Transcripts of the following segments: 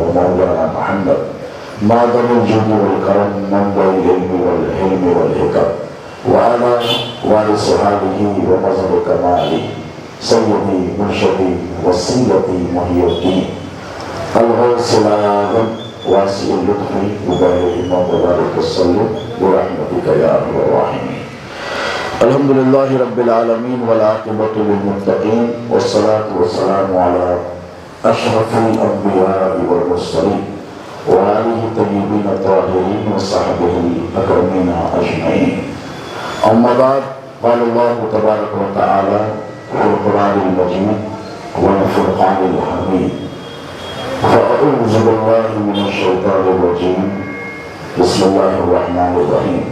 ومولانا محمد معدن الجود والكرم منبع العلم والحلم والحكم وعلى وارث صحابه ومظهر كماله سيدي مرشدي وسيلتي محي الدين الغوث الأعظم واسع اللطف وبارك وبارك وسلم برحمتك يا ارحم الراحمين. الحمد لله رب العالمين والعاقبة للمتقين والصلاة والسلام على أشرف الأنبياء والمرسلين وآله الطيبين الطاهرين وصحبه الأكرمين أجمعين. أما بعد، قال الله تبارك وتعالى في القرآن المجيد والفرقان الحميد: فأعوذ بالله من الشيطان الرجيم بسم الله الرحمن الرحيم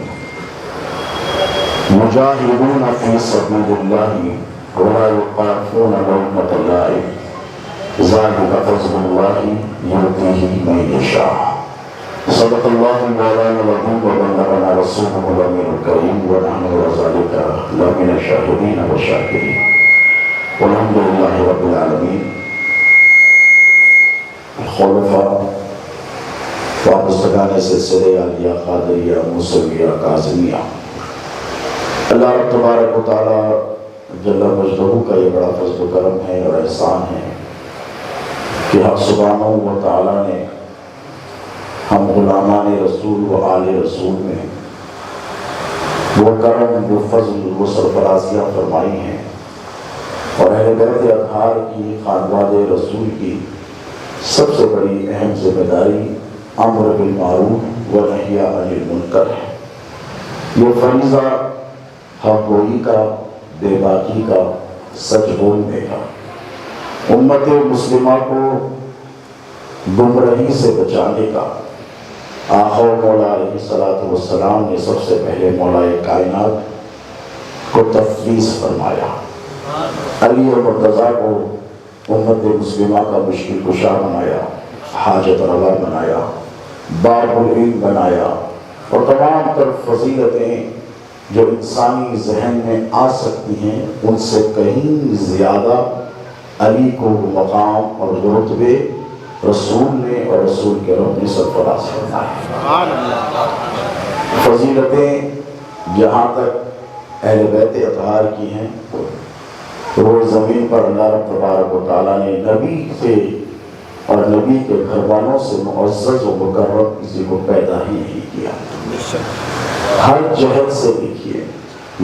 مجاهدون في سبيل الله ولا يخافون لومة لائم ذلك فضل الله يؤتيه من يشاء. صدق الله مولانا العظيم وبلغنا رسوله الأمين الكريم ونحن وذلك لمن الشاهدين والشاكرين والحمد لله رب العالمين. خلفاء وابستگان سلسلے عالیہ قادریہ موسویہ کاظمیہ، اللہ رب تبارک و تعالی جل مجدہ کا یہ بڑا فضل و کرم ہے اور احسان ہے کہ حق سبحانہ و تعالی نے ہم غلامان رسول و آل رسول میں وہ کرم، وہ فضل، وہ سرفرازیاں فرمائی ہیں، اور اہل بیت اطہار کی، خانواد رسول کی سب سے بڑی اہم ذمہ داری امر بالمعروف و نہی عن المنکر ہے۔ یہ فریضہ حق گوئی کا، بے باکی کا، سچ بولنے کا، امت مسلمہ کو گمراہی سے بچانے کا آقا مولا علیہ السلام نے سب سے پہلے مولا کائنات کو تفویض فرمایا۔ علی اور مرتضیٰ کو امت مسلمہ کا مشکل کشا بنایا، حاجت روا بنایا، باب العلم بنایا، اور تمام تر فضیلتیں جو انسانی ذہن میں آ سکتی ہیں ان سے کہیں زیادہ علی کو مقام اور رتبے رسول نے اور رسول کے رب نے سرفراز فرمائے۔ فضیلتیں جہاں تک اہل بیت اطہار کی ہیں، وہ زمین پر اللہ رب تبارک و تعالیٰ نے نبی سے اور نبی کے گھر والوں سے معزز و مکرم کسی کو پیدا ہی نہیں کیا۔ ہر جہت سے دیکھیے،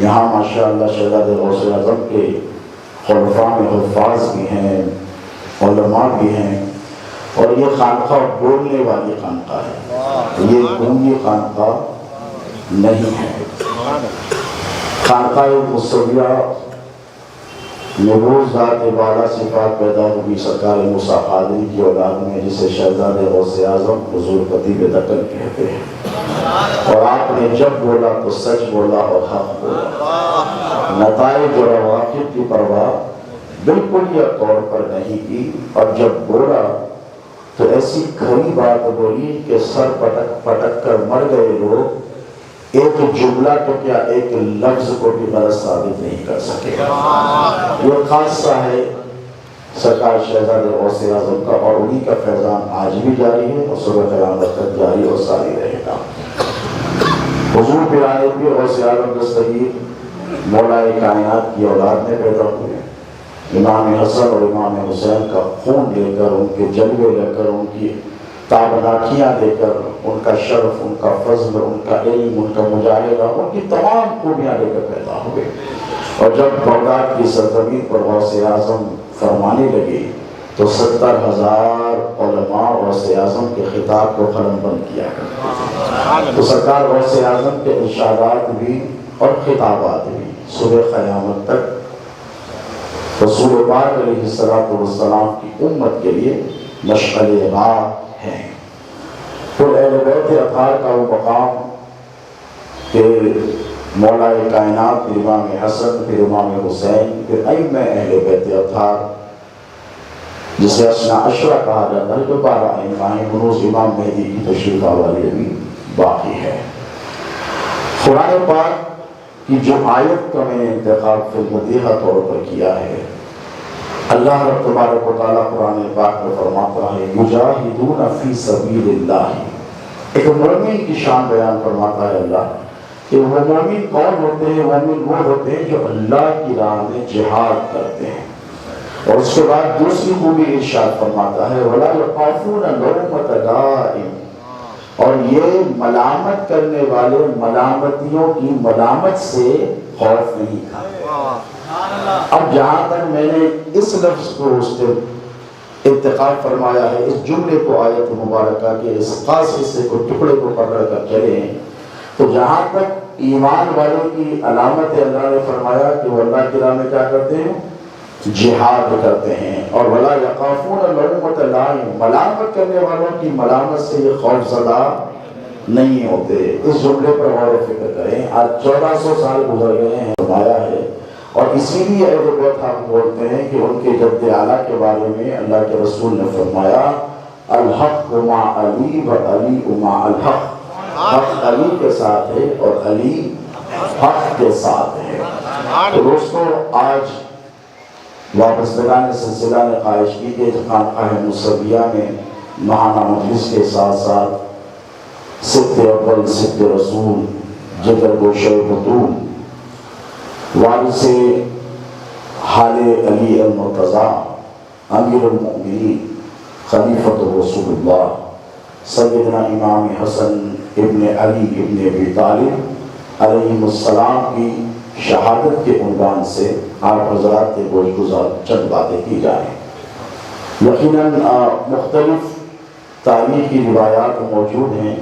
یہاں ماشاءاللہ شہزاد غوث اعظم کے خلفاء میں حفاظ بھی ہیں، علماء بھی ہیں، اور یہ خانقاہ بولنے والی خانقاہ ہے، یہ گونگی خانقاہ نہیں ہے۔ خانقاہ موسویہ نبوز ذات والا صفات پیدا ہوئی سرکار موسیٰ قادری کی اولاد میں، جسے شہزاد غوث اعظم حضور خطیب دکن کہتے ہیں، اور آپ نے جب بولا تو سچ بولا اور حق بولا، نتائج اور عواقب کی پرواہ بالکل یہ طور پر نہیں کی، اور جب بولا تو ایسی کھری بات بولی کہ سر پٹک پٹک کر مر گئے لوگ ایک جملہ تو کیا ایک لفظ کو بھی غلط ثابت نہیں کر سکے۔ یہ خاصہ ہے سرکار شہزاد غوث اعظم کا، اور انہی کا فیضان آج بھی جاری ہے اور صبح قیامت تک جاری اور ساری رہے گا۔ حضور پیارے بھی غوث اعظم دستگیر مولا کائنات کی اولاد میں پیدا ہوئے، امام حسن اور امام حسین کا خون لے کر، ان کے جلوے لے کر، ان کی تابناکیاں دے کر، ان کا شرف، ان کا فضل، ان کا علم، ان کا مجاہدہ، ان کی تمام خوبیاں لے کر پیدا ہوئے۔ اور جب بغداد کی سرزمین پر غوث اعظم فرمانے لگے تو 70,000 علماء غوث اعظم کے خطاب کو قلم بند کیا کرتے۔ تو سرکار غوث اعظم کے ارشادات بھی اور خطابات بھی صبح قیامت تک رسول پاک علیہ السلام کی امت کے لیے مشعل راہ ہیں۔ پھر اہل بیت اطہار کا وہ مقام کہ مولا کائنات، پھر امام حسن، پھر امام حسین، پھر ائمہ اہل بیت اطہار، جسے اثنا عشرہ کہا جاتا ہے، جو 12 ائمہ ہیں، منوز امام مہدی کی تشریف آوری ابھی باقی ہے۔ قرآن پاک کی جو آیت کا میں نے انتخاب فی المدیحہ طور پر کیا ہے، اللہ رب تبارک و تعالیٰ قرآن پاک میں فرماتا ہے یجاہدون فی سبیل اللہ، ایک مومن کی شان بیان فرماتا ہے اللہ کہ وہ مومن کون ہوتے ہیں؟ مومن وہ ہوتے ہیں جو اللہ کی راہ میں جہاد کرتے ہیں۔ اور اس کے بعد دوسری خوبی ارشاد فرماتا ہے وَلَا يَخَافُونَ لَوْمَةَ لَائِمٍ، اور یہ ملامت کرنے والے ملامتیوں کی ملامت سے خوف نہیں کھاتے۔ اب جہاں تک میں نے اس لفظ کو اس سے انتخاب فرمایا ہے، اس جملے کو آیت مبارکہ کے اس خاص حصے کو ٹکڑے کو پکڑ کر چلے، تو جہاں تک ایمان والوں کی علامت اللہ نے فرمایا کہ وہ اللہ کی راہ میں کیا کرتے ہیں؟ جہاد کرتے ہیں، اور وَلَا يَخَافُونَ لَوْمَةَ لَائِمٍ، ملامت کرنے والوں کی ملامت سے یہ خوف زدہ نہیں ہوتے۔ اس جملے پر غور و فکر کریں۔ آج 1400 سال گزر گئے ہیں، فرمایا ہے، اور اسی لیے اہل بیت ہم بولتے ہیں کہ ان کے جد اعلیٰ کے بارے میں اللہ کے رسول نے فرمایا الحق مع علی و علی مع الحق، حق علی کے ساتھ ہے اور علی حق کے ساتھ ہے۔ تو دوستو، آج وابستگان سلسلہ نے خواہش کی کہ خانقاہ مصبیہ میں ماہانہ مجلس کے ساتھ ساتھ سبت اول، سبت رسول، جگر گوشہ بطول، وارث حال علی المرتضیٰ، امیر المؤمنین، خلیفۃ رسول اللہ، سیدنا امام حسن ابن علی ابن ابی طالب علیہ السلام کی شہادت کے عنوان سے آپ حضرات کے گوش گزار چند باتیں کی جائیں۔ یقیناً مختلف تاریخی روایات موجود ہیں۔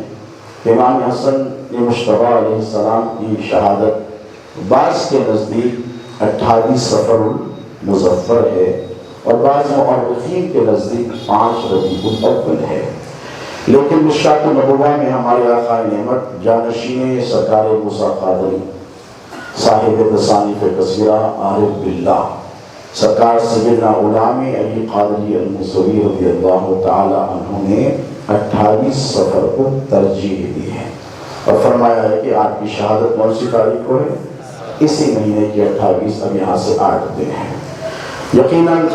امام حسن مجتبیٰ علیہ السلام کی شہادت بعض کے نزدیک 28 صفر المظفر ہے، اور بعض مؤرخین کے نزدیک 5 ربیع الاول ہے، لیکن مشکات النبوہ میں ہمارے آقا نعمت جانشین سرکار موسیٰ قادری صاحب تصانیف کثیرہ عارف باللہ سرکار سیدنا غلام علی قادری الموسوی رضی اللہ تعالی عنہ نے 28 صفر کو ترجیح دی ہے، اور فرمایا ہے کہ آپ کی شہادت کون سی تاریخ کو ہے؟ اسی مہینے کی 28، اب یہاں سے 8 دن ہیں۔ یقیناً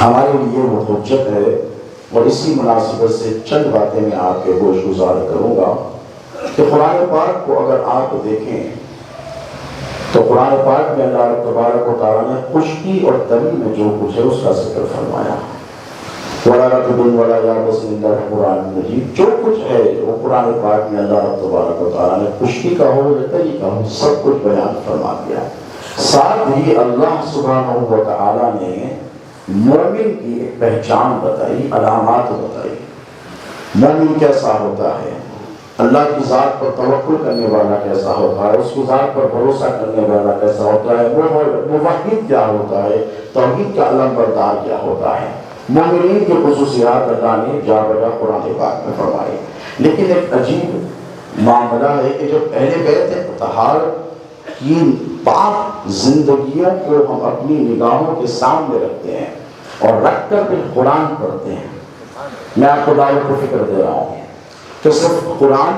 ہمارے لیے وہ حجت ہے، اور اسی مناسبت سے چند باتیں میں آپ کے گوش گزار کروں گا کہ قرآن پاک کو اگر آپ دیکھیں تو قرآن پاک میں اللہ تبارک و تعالیٰ نے خشکی اور تری میں جو کچھ ہے اس کا ذکر فرمایا۔ وَلَا رَطْبٍ وَلَا يَابِسٍ إِلَّا الْقُرْآنِ الْمَجِيدُ، جو کچھ ہے وہ قرآن پاک میں اللہ تبارک و تعالیٰ نے خشکی کا ہو یا تری کا ہو سب کچھ بیان فرما دیا۔ ساتھ ہی اللہ سبحانہ و تعالیٰ نے مومن کی ایک پہچان بتائی، علامات بتائی۔ مومن کیسا ہوتا ہے، اللہ کی ذات پر توکل کرنے والا کیسا ہوتا ہے، اس کی ذات پر بھروسہ کرنے والا کیسا ہوتا ہے، موحد کیا ہوتا ہے، توحید کا علم بردار کیا ہوتا ہے۔ مومنین کی خصوصیات اللہ نے جا بجا قرآن پاک میں فرمائی۔ لیکن ایک عجیب معاملہ ہے کہ جب اہل بیت طہارت کی پاک زندگیوں کو ہم اپنی نگاہوں کے سامنے رکھتے ہیں اور رکھ کر پھر قرآن پڑھتے ہیں، میں آپ کو دعوت کو فکر دے رہا ہوں کہ صرف قرآن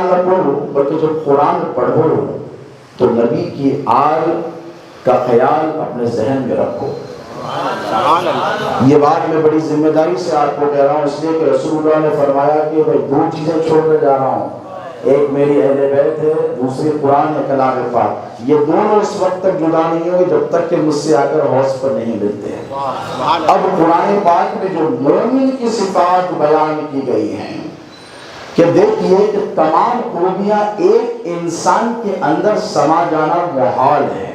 نہ پڑھو، بلکہ جب قرآن پڑھو تو نبی کی آل کا خیال اپنے ذہن میں رکھو۔ یہ بات میں بڑی ذمہ داری سے آپ کو کہہ رہا ہوں، اس لیے کہ رسول اللہ نے فرمایا کہ میں 2 چیزیں چھوڑ کر جا رہا ہوں، ایک میری اہل بیت ہے، دوسری قرآن ہے کلام پاک۔ یہ دونوں اس وقت تک جدا نہیں ہوئے جب تک کہ مجھ سے آ کر حوض پر نہیں ملتے ہیں۔ اب قرآن پاک میں جو مومن کی صفات بیان کی گئی ہیں کہ دیکھیے کہ تمام خوبیاں ایک انسان کے اندر سما جانا محال ہے۔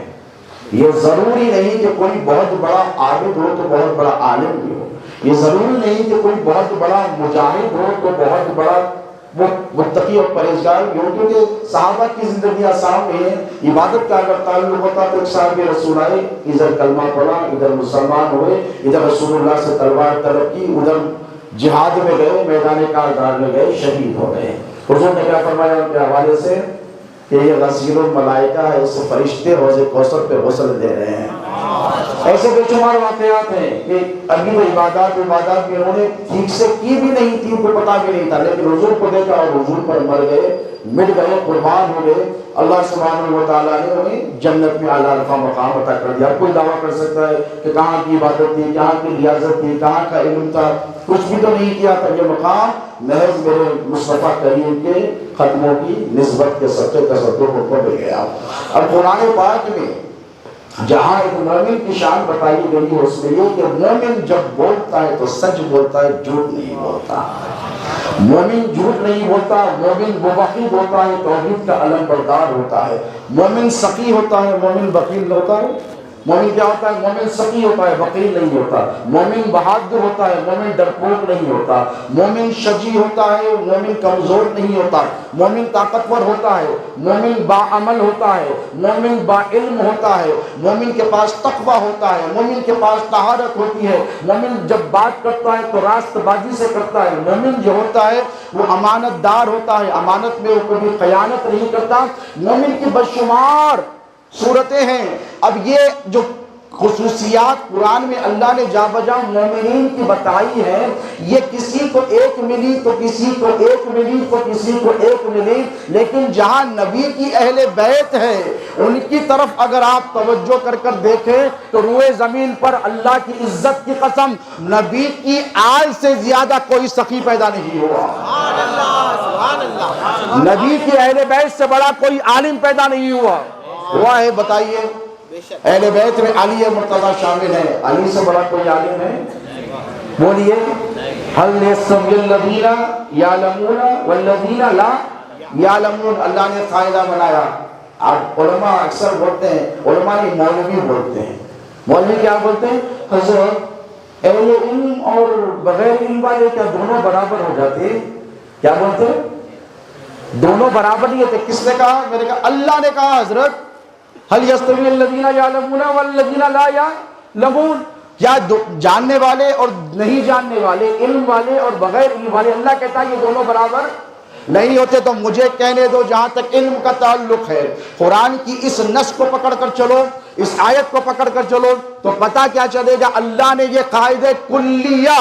یہ ضروری نہیں کہ کوئی بہت بڑا عابد ہو تو بہت بڑا عالم بھی ہو، یہ ضروری نہیں کہ کوئی بہت بڑا مجاہد ہو تو بہت بڑا متقی اور پرہیزگار بھی ہو، کیونکہ صحابہ کی زندگی آسان میں ہے۔ عبادت کا اگر تعلق ہوتا تو ایک صحابی رسول آئے، ادھر کلمہ پڑھا، ادھر مسلمان ہوئے، ادھر رسول اللہ سے تلوار طلب کی، ادھر جہاد میں گئے، میدان کارزار میں گئے، شہید ہو گئے۔ حضور نے کیا فرمایا ان کے حوالے سے کہ یہ غسیل الملائکہ ہے، اس سے فرشتے حوض کوثر پہ غسل دے رہے ہیں۔ ایسے بے شمار واقعات ہیں کہ ابھی وہ عبادات بھی انہوں نے ٹھیک سے کی بھی نہیں تھی، ان کو پتا بھی نہیں تھا، لیکن حضور کو دیکھا اور حضور پر مر گئے۔ مٹ گئے، قربان ہو گئے، اللہ سبحانہ و تعالیٰ نے انہیں جنت میں اعلیٰ رفع مقام عطا کر دیا۔ کوئی دعویٰ کر سکتا ہے کہ کہاں کی عبادت تھی، کہاں کی ریاضت تھی، کہاں کا علم تھا، کچھ بھی تو نہیں کیا تھا۔ یہ مقام محض میرے مصطفیٰ کریم کے قدموں کی نسبت کے صدقے تصدق کو مل گیا۔ اب قرآن پاک میں جہاں ایک مومن کی شان بتائی گئی ہے اس میں یہ کہ مومن جب بولتا ہے تو سچ بولتا ہے، جھوٹ نہیں بولتا۔ مومن جھوٹ نہیں بولتا، مومن موحد ہوتا ہے، توحید کا علم بردار ہوتا ہے۔ مومن سخی ہوتا ہے، مومن بخیل ہوتا ہے۔ مومن کیا ہوتا ہے؟ مومن سخی ہوتا ہے، بخیل نہیں ہوتا۔ مومن بہادر ہوتا ہے، مومن ڈرپوک نہیں ہوتا۔ مومن شجی ہوتا ہے، مومن کمزور نہیں ہوتا۔ مومن طاقتور ہوتا ہے، مومن باعمل ہوتا ہے، مومن با علم ہوتا ہے، مومن کے پاس تقوی ہوتا ہے، مومن کے پاس طہارت ہوتی ہے۔ مومن جب بات کرتا ہے تو راست بازی سے کرتا ہے۔ مومن جو ہوتا ہے وہ امانت دار ہوتا ہے، امانت میں وہ کبھی خیانت نہیں کرتا۔ مومن کی بشمار صورتیں ہیں۔ اب یہ جو خصوصیات قرآن میں اللہ نے جا بجا مومنین کی بتائی ہے، یہ کسی کو ایک ملی تو کسی کو ایک ملی تو کسی کو ایک ملی، لیکن جہاں نبی کی اہل بیت ہے ان کی طرف اگر آپ توجہ کر کر دیکھیں تو روئے زمین پر اللہ کی عزت کی قسم نبی کی آل سے زیادہ کوئی سخی پیدا نہیں ہوا۔ نبی کی اہل بیت سے بڑا کوئی عالم پیدا نہیں ہوا ہے۔ بتائیے، اہل بیت میں علی مرتضیٰ شامل ہے، علی سے بڑا کوئی عالم ہے؟ بولیے، هل يستوي الذين يعلمون والذين لا يعلمون؟ اللہ نے قاعدہ بنایا۔ اب علماء اکثر بولتے ہیں، علماء نہیں مولوی بولتے ہیں۔ مولوی کیا بولتے ہیں؟ حضرت اہل علم اور بغیر علم والے کیا دونوں برابر ہو جاتے ہیں؟ کیا بولتے ہیں؟ دونوں برابر نہیں ہوتے۔ کس نے کہا؟ میں نے کہا اللہ نے کہا حضرت هل يستوي الذين يعلمون والذين لا يعلمون؟ کیا جاننے والے اور نہیں جاننے والے، علم والے اور بغیر علم والے، اللہ کہتا ہے یہ دونوں برابر نہیں ہوتے۔ تو مجھے کہنے دو جہاں تک علم کا تعلق ہے، قرآن کی اس نص کو پکڑ کر چلو، اس آیت کو پکڑ کر چلو تو پتہ کیا چلے گا؟ اللہ نے یہ قاعدے کلیہ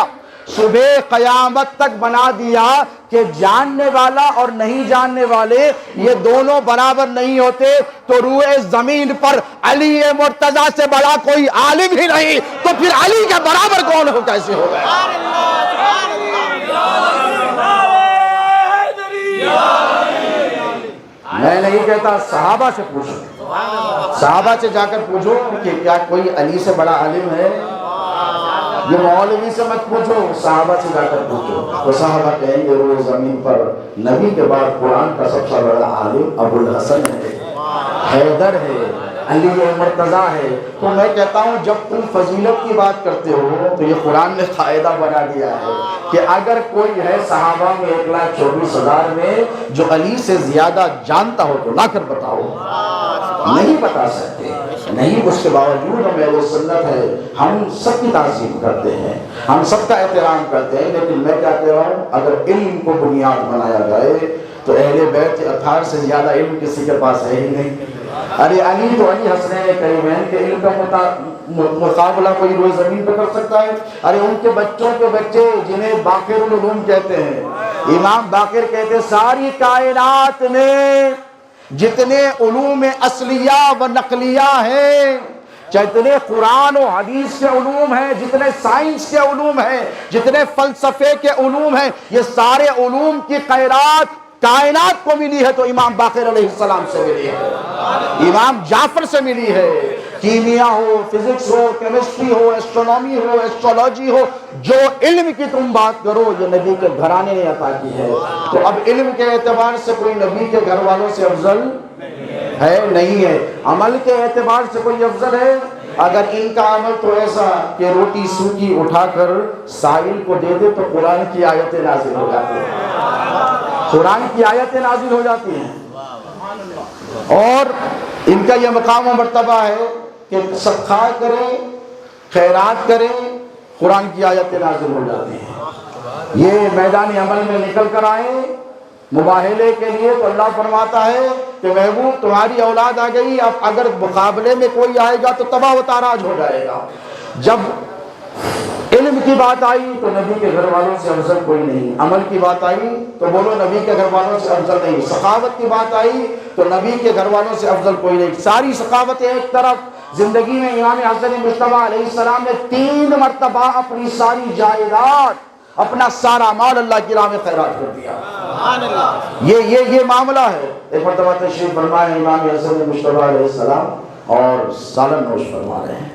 صبح قیامت تک بنا دیا کہ جاننے والا اور نہیں جاننے والے یہ دونوں برابر نہیں ہوتے۔ تو روئے زمین پر علی مرتضیٰ سے بڑا کوئی عالم ہی نہیں، تو پھر علی کے برابر کون ہو کیسے ہو گئے؟ میں نہیں کہتا، صحابہ سے پوچھو، صحابہ سے جا کر پوچھو کہ کیا کوئی علی سے بڑا عالم ہے؟ یہ مولوی سے مت پوچھو، صحابہ سے جا کر پوچھو۔ تو صحابہ کہیں گے روئے زمین پر نبی کے بعد قرآن کا سب سے بڑا عالم ابو الحسن ہے، حیدر ہے، علی مرتضیٰ ہے۔ تو میں کہتا ہوں جب تم فضیلت کی بات کرتے ہو تو یہ قرآن نے قاعدہ بنا دیا ہے کہ اگر کوئی ہے صحابہ میں 1,24,000 میں جو علی سے زیادہ جانتا ہو تو لا کر بتاؤ۔ نہیں بتا سکتے، نہیں، اس کے باوجود ہم اہل سنت ہے، ہم سب کی تعظیم کرتے ہیں، ہم سب کا احترام کرتے ہیں، لیکن میں کیا کہہ رہا ہوں اگر علم کو بنیاد بنایا جائے تو اہل بیت کے اطہار سے زیادہ علم کسی کے پاس ہے ہی نہیں۔ ارے علی تو علی حسنین کریمین کے علم کا مقابلہ کوئی روئے زمین پہ کر سکتا ہے؟ ارے ان کے بچوں کے بچے جنہیں باقر العلوم کہتے ہیں، امام باقر کہتے ہیں ساری کائنات میں جتنے علوم اصلیہ و نقلیہ ہیں، جتنے قرآن و حدیث کے علوم ہیں، جتنے سائنس کے علوم ہیں، جتنے فلسفے کے علوم ہیں، یہ سارے علوم کی خیرات کائنات کو ملی ہے تو امام باقر علیہ السلام سے ملی ہے، امام جعفر سے ملی ہے۔ کیمیا ہو، فزکس ہو، کیمسٹری ہو، ایسٹرونومی ہو، ایسٹرولوجی ہو، جو علم کی تم بات کرو یہ نبی کے گھرانے نے عطا کی ہے۔ تو اب علم کے اعتبار سے کوئی نبی کے گھر والوں سے افضل ہے نہیں ہے، عمل کے اعتبار سے کوئی افضل ہے؟ اگر ان کا عمل تو ایسا کہ روٹی سوکی اٹھا کر سائل کو دے دے تو قرآن کی آیتیں نازل ہو جاتی ہیں، قرآن کی آیتیں نازل ہو جاتی ہیں۔ اور ان کا یہ مقام و مرتبہ ہے کہ صدقہ کریں، خیرات کریں، قرآن کی آیتیں نازل ہو جاتی ہیں۔ یہ میدان عمل میں نکل کر آئیں مباہلے کے لیے تو اللہ فرماتا ہے کہ محبوب تمہاری اولاد آ گئی، اب اگر مقابلے میں کوئی آئے گا تو تباہ و تاراج ہو جائے گا۔ جب علم کی بات آئی تو نبی کے گھر والوں سے افضل کوئی نہیں، عمل کی بات آئی تو بولو نبی کے گھر والوں سے افضل نہیں، سخاوت کی بات آئی تو نبی کے گھر والوں سے افضل کوئی نہیں۔ ساری سخاوتیں ایک طرف، زندگی میں امام حسن مصطفیٰ علیہ السلام نے 3 مرتبہ اپنی ساری جائیداد، اپنا سارا مال اللہ کی راہ میں خیرات کر دیا۔ یہ معاملہ ہے۔ ایک مرتبہ تشریف فرمائے امام حسن مصطفیٰ علیہ السلام اور سالن نوش فرما رہے ہیں،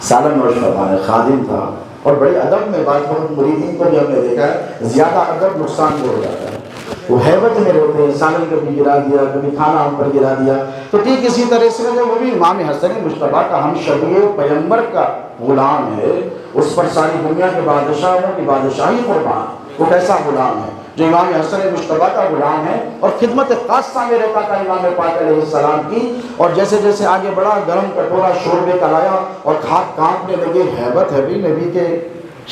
سالن نوش فرما رہے ہیں، خادم تھا اور بڑے ادب میں بات، بہت مریدین کو بھی ہم نے دیکھا ہے زیادہ ادب نقصان کو ہو جاتا ہے، وہ ہیبت میں ہوتے ہیں، سالن کبھی گرا دیا، کبھی کھانا ہم پر گرا دیا۔ تو ٹھیک اسی طرح سے وہ بھی امام حسن مصطفیٰ کا ہم شبیہ پیغمبر کا غلام ہے، اس پر ساری دنیا کے بادشاہوں کی بادشاہی قربان، وہ کیسا غلام ہے جو امام حسن مصطفیٰ کا غلام ہے اور خدمت خاصہ میں رہتا تھا امام پاک علیہ السلام کی۔ اور جیسے جیسے آگے بڑھا، گرم کٹورا شوربے کا لایا اور ہاتھ کانپنے لگے۔ ہیبت ہے بھی نبی کے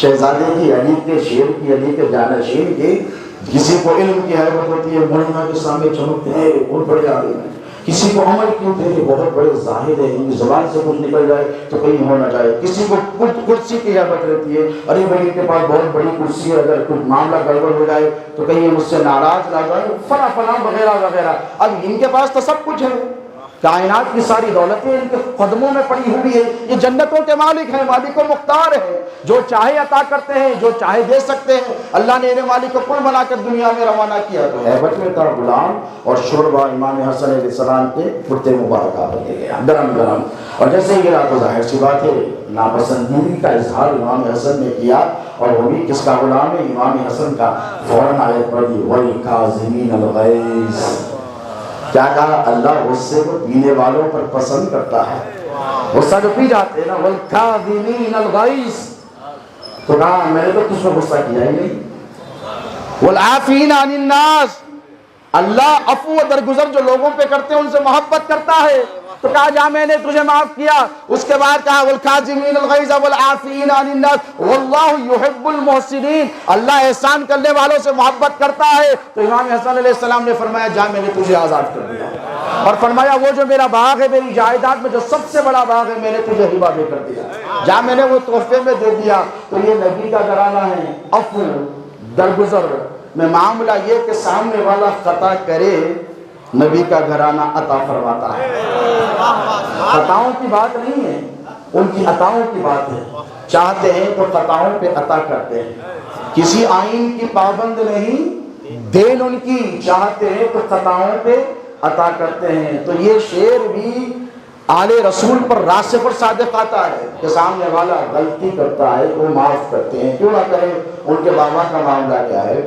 شہزادے کی، علی کے شیر کی، علی کے جانشین کی۔ کسی کو علم کی ہیبت ہوتی ہے، مولانا کے سامنے چمکتے ہیں بہت بڑے عالم ہیں، کسی کو عمل کی ہوتے ہیں بہت بڑے زاہد ہیں، ان کی زبان سے کچھ نکل جائے تو کہیں ہو نہ جائے، کسی کو کرسی کی ہیبت رہتی ہے، ارے بھائی ان کے پاس بہت بڑی کرسی ہے، اگر کچھ معاملہ گڑبڑ ہو جائے تو کہیں مجھ سے ناراض نہ جائے، فلاں فلاں وغیرہ وغیرہ۔ اب ان کے پاس تو سب کچھ ہے، کائنات کی ساری دولتیں ان کے قدموں میں پڑی ہوئی ہے، یہ جنتوں کے مالک ہیں، مالک و مختار ہیں، جو چاہے عطا کرتے ہیں، جو چاہے دے سکتے ہیں۔ اللہ نے انہیں مالک و کل بنا کر دنیا میں روانہ کیا، تو ہیبت میں تھا غلام، اور شوربہ امام حسن علیہ السلام کے کرتے مبارکہ بدلے گیا گرم گرم۔ اور جیسے یہ رات تو ظاہر سی بات ہے ناپسندیدگی کا اظہار امام حسن نے کیا، اور وہ بھی کس کا غلام ہے؟ امام حسن کا۔ فوراً آیت پڑھی وَالْكَاظِمِينَ الْغَيْظَ، کیا کہا؟ اللہ غصے کو پینے والوں پر پسند کرتا ہے، غصہ جو پی جاتے ہیں نا، وَالْكَاظِمِينَ الْغَيْظَ، تو کہا میں نے تو تجھ کو غصہ کیا ہی نہیں۔ وَالْعَافِينَ عَنِ النَّاسِ، اللہ عفو و درگزر جو لوگوں پہ کرتے ہیں ان سے محبت کرتا ہے، تو کہا جا میں نے تجھے معاف کیا۔ اس کے بعد کہا وَالْكَاظِمِينَ الْغَيْظَ وَالْعَافِينَ عَنِ النَّاسِ وَاللَّهُ يُحِبُّ الْمُحْسِنِينَ، اللہ احسان کرنے والوں سے محبت کرتا ہے۔ تو امام حسن علیہ السلام نے فرمایا جا میں نے تجھے آزاد کر دیا، اور فرمایا وہ جو میرا باغ ہے، میری جائیداد میں جو سب سے بڑا باغ ہے، میں نے تجھے ہبہ دے کر دیا، جا میں نے وہ تحفے میں دے دیا۔ تو یہ نبی کا گھرانہ ہے، عفو درگزر میں معاملہ یہ کہ سامنے والا خطا کرے، نبی کا گھرانہ عطا فرماتا ہے۔ خطاؤں کی بات نہیں ہے، ان کی عطاؤں کی بات ہے، چاہتے ہیں تو خطاؤں پہ عطا کرتے ہیں، کسی آئین کی پابند نہیں، دین ان کی، چاہتے ہیں تو خطاؤں پہ عطا کرتے ہیں۔ تو یہ شعر بھی آل رسول پر راسخ اور صادق آتا ہے کہ سامنے والا غلطی کرتا ہے تو معاف کرتے ہیں، کیوں نہ کریں؟ ان کے بابا کا معاملہ کیا ہے؟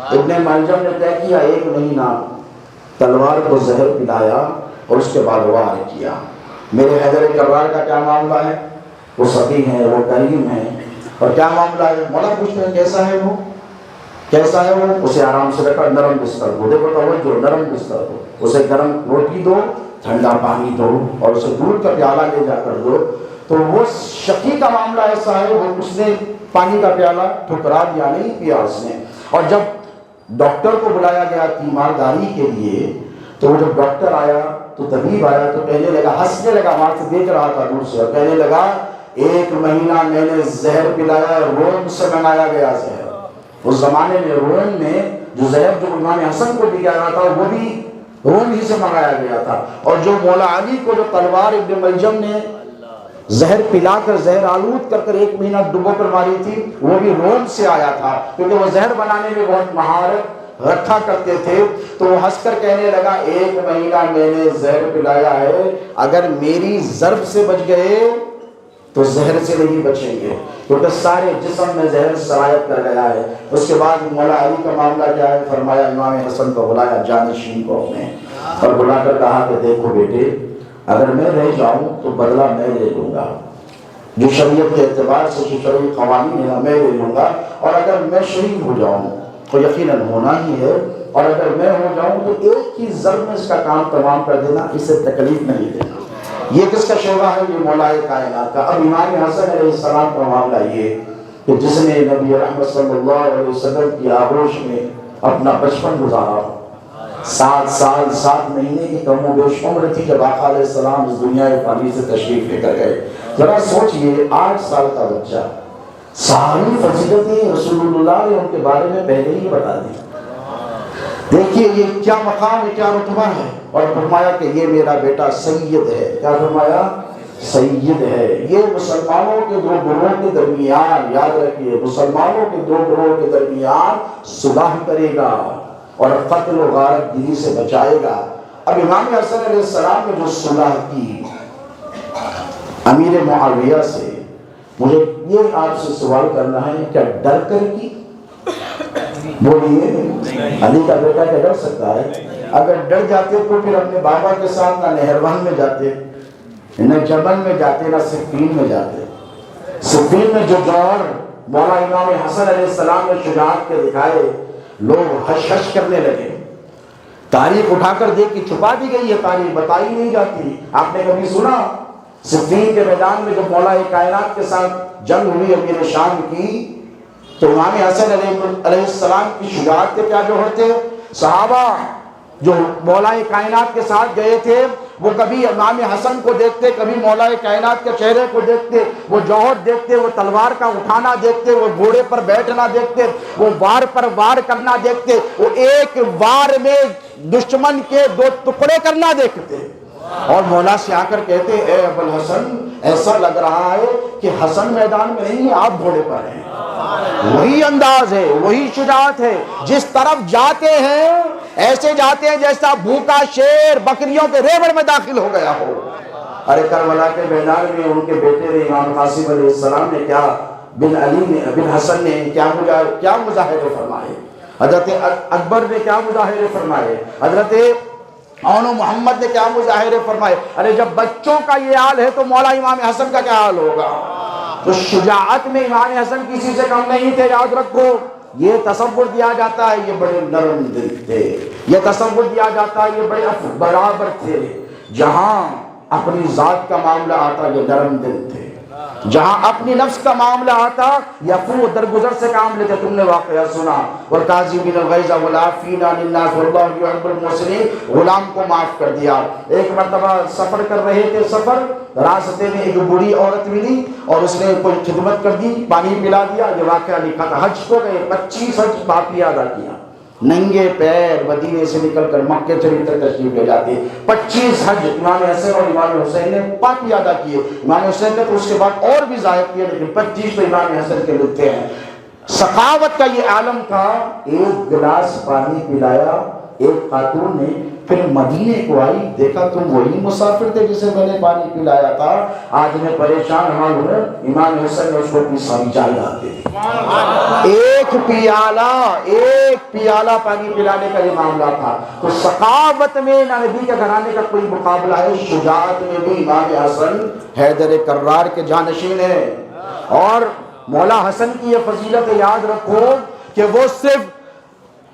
ابن ملجم نے طے کیا 1 مہینہ تلوار کو زہر پلایا اور اس کے بعد وار کیا۔ میرے حیدر کرار کا کیا معاملہ ہے؟ وہ سخی ہیں، وہ کریم ہیں، اور کیا معاملہ ہے؟ مولا پوچھتے ہیں کیسا ہے وہ، کیسا ہے وہ؟ اسے آرام سے رکھا، نرم بستر دو، دیکھو توجہ، نرم بستر دو، اسے گرم روٹی دو، ٹھنڈا پانی دو، اور اسے دودھ کا پیالہ لے جا کر دو۔ تو وہ شقی کا معاملہ ایسا ہے، وہ اس نے پانی کا پیالہ ٹھکرا دیا، نہیں پیا اس نے۔ اور جب ڈاکٹر کو بلایا گیا تیمارداری کے لیے، تو وہ جب ڈاکٹر آیا تو طبیب آیا تو کہنے لگا، ہنسنے لگا، وہاں سے دیکھ رہا تھا دور سے، اور کہنے لگا 1 مہینہ میں نے زہر پلایا، روم سے منگایا گیا زہر۔ اس زمانے میں روم میں جو زہر جو امام حسن کو دیا گیا تھا وہ بھی روم ہی سے منگایا گیا تھا، اور جو مولا علی کو جو تلوار ابن ملجم نے زہر پلا کر زہر آلود کر 1 مہینہ ڈبو کر ماری تھی، وہ بھی روم سے آیا تھا، کیونکہ وہ زہر بنانے میں بہت مہارت رکھا کرتے تھے۔ تو وہ ہنس کر کہنے لگا 1 مہینہ میں نے زہر پلایا ہے، اگر میری ضرب سے بچ گئے تو زہر سے نہیں بچیں گے، کیونکہ سارے جسم میں زہر سرایت کر گیا ہے۔ اس کے بعد مولا علی کا معاملہ کیا ہے؟ فرمایا امام حسن کو بلایا جانشین کو اپنے، اور بلا کر کہا کہ دیکھو بیٹے، اگر میں رہ جاؤں تو بدلہ میں لے لوں گا، جو شریعت کے اعتبار سے جو شرعی قوانین ہے میں لے لوں گا، اور اگر میں شہید ہو جاؤں تو یقیناً ہونا ہی ہے، اور اگر میں ہو جاؤں تو ایک ہی ضرب میں اس کا کام تمام کر دینا، اسے تکلیف نہیں دینا۔ یہ کس کا شعبہ ہے؟ یہ مولا کائنات کا۔ اب امام حسن علیہ السلام کا معاملہ یہ کہ جس نے نبی رحمت صلی اللہ علیہ وسلم کی آغوش میں اپنا بچپن گزارا، 7 سال 7 مہینے کی کم و بیش عمر تھی جب آقا علیہ السلام اس دنیا فانی سے تشریف لے کر گئے۔ ذرا سوچئے 8 سال کا بچہ ساری فضیلتیں رسول اللہ نے ان کے بارے میں پہلے ہی بتا دی. دیکھیے یہ کیا مقام ہے، کیا رتبہ ہے. اور فرمایا کہ یہ میرا بیٹا سید ہے. کیا فرمایا؟ سید ہے. یہ مسلمانوں کے دو گروہوں کے درمیان، یاد رکھیے، مسلمانوں کے دو گروہوں کے درمیان صلح کرے گا اور قتل و غارت گیری سے بچائے گا. اب امام حسن علیہ السلام نے جو صلح کی امیر معاویہ سے، مجھے یہ آپ سے سوال کرنا ہے، کیا ڈر کر کی؟ بولیے، علی کا بیٹا کیا ڈر سکتا ہے؟ اگر ڈر جاتے تو پھر اپنے بابا کے ساتھ نہ نہروان میں جاتے، نہ جبل میں جاتے، نہ صفین میں جاتے. صفین میں جو جوہر مولا امام حسن علیہ السلام نے شجاعت کے دکھائے، لوگ ہش ہش کرنے لگے. تاریخ اٹھا کر دیکھی، چھپا دی گئی ہے تاریخ، بتائی نہیں جاتی. آپ نے کبھی سنا صفین کے میدان میں جب مولا کائنات کے ساتھ جنگ ہوئی امیر شام کی، تو امام حسن علیہ السلام کی شجاعت کے کیا جوہر تھے؟ صحابہ جو مولا کائنات کے ساتھ گئے تھے وہ کبھی امام حسن کو دیکھتے، کبھی مولا کائنات کے چہرے کو دیکھتے، وہ جوہر دیکھتے، وہ تلوار کا اٹھانا دیکھتے، وہ گھوڑے پر بیٹھنا دیکھتے، وہ وار پر وار کرنا دیکھتے، وہ ایک وار میں دشمن کے 2 ٹکڑے کرنا دیکھتے. اور مولا سے آ کر کہتے، اے ابو الحسن، ایسا لگ رہا ہے کہ حسن میدان میں نہیں ہے، آپ گھوڑے پر ہیں. وہی انداز ہے، وہی شجاعت ہے. جس طرف جاتے ہیں ایسے جاتے ہیں جیسا بھوکا شیر بکریوں کے ریوڑ میں داخل ہو گیا ہو. ارے کربلا کے میدان میں ان کے بیٹے نے امام قاسم علیہ السلام نے کیا، بن حسن نے کیا مظاہرے فرمائے، حضرت اکبر نے کیا مظاہرے فرمائے، حضرت اون محمد نے کیا مظاہرے فرمائے. ارے جب بچوں کا یہ حال ہے تو مولا امام حسن کا کیا حال ہوگا. تو شجاعت میں امام حسن کسی سے کم نہیں تھے. یاد رکھو، یہ تصور دیا جاتا ہے یہ بڑے نرم دل تھے، یہ تصور دیا جاتا ہے یہ بڑے برابر تھے. جہاں اپنی ذات کا معاملہ آتا یہ نرم دل تھے، جہاں اپنی نفس کا معاملہ آتا یفو درگزر سے کام لیتے. تم نے واقعہ سنا، والکاظمین الغیظ والعافین عن الناس واللہ یحب المحسنین. غلام کو معاف کر دیا. ایک مرتبہ سفر کر رہے تھے، سفر راستے میں ایک بوڑھی عورت ملی اور اس نے کوئی خدمت کر دی، پانی پلا دیا. یہ واقعہ لکھا تھا. حج کو گئے، 25 حج باقی ادا کیا، ننگے پیر مدینے سے نکل کر مکے شریف تک تشریف لے جاتے. 25 حج امام حسن اور امام حسین نے باقی ادا کیے. امام حسین نے تو اس کے بعد اور بھی زائد کیے، لیکن 25 تو امام حسن کے لکھتے ہیں. سخاوت کا یہ عالم تھا. ایک گلاس پانی پلایا ایک خاتون نے، پھر مدینے کو آئی، دیکھا تم وہی مسافر تھے جسے میں نے پانی پلایا تھا، آج میں پریشان ہوں. امام حسن نے اس کو اپنی ساری چائے لاتے تھے. ایک پیالہ پانی پلانے کا یہ معاملہ تھا. تو سخاوت میں نہ نبی کے گھرانے کا کوئی مقابلہ ہے. شجاعت میں بھی امام حسن حیدر کرار کے جانشین ہیں. اور مولا حسن کی یہ فضیلت یاد رکھو کہ وہ صرف